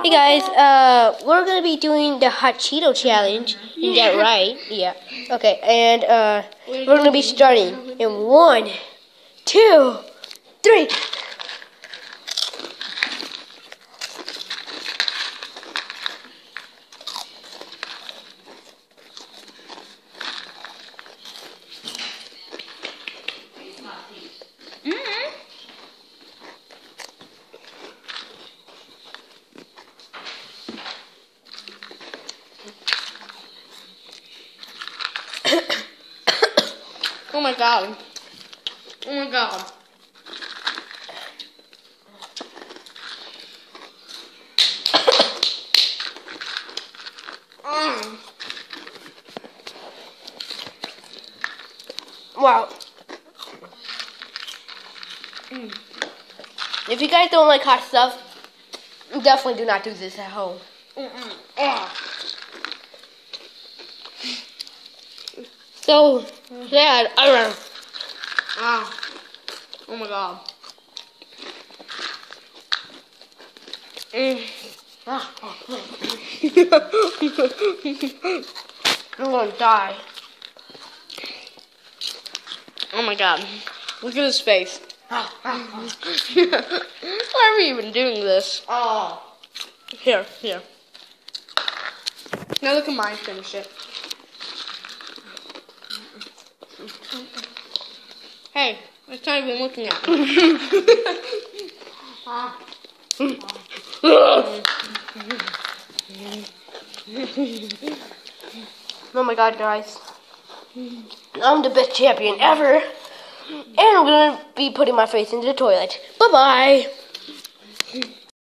Hey guys, we're gonna be doing the hot Cheeto challenge. Is that right? Yeah. Okay, and we're gonna be starting in 1, 2, 3. Oh my god. Oh my god. Wow. If you guys don't like hot stuff, definitely do not do this at home. So sad. Oh my god. I'm gonna die. Oh my god. Look at his face. Why are we even doing this? Oh. Here. Now look at mine, finish it. Hey, it's not even looking at me. Oh my god, guys. I'm the best champion ever. And I'm gonna be putting my face into the toilet. Bye-bye.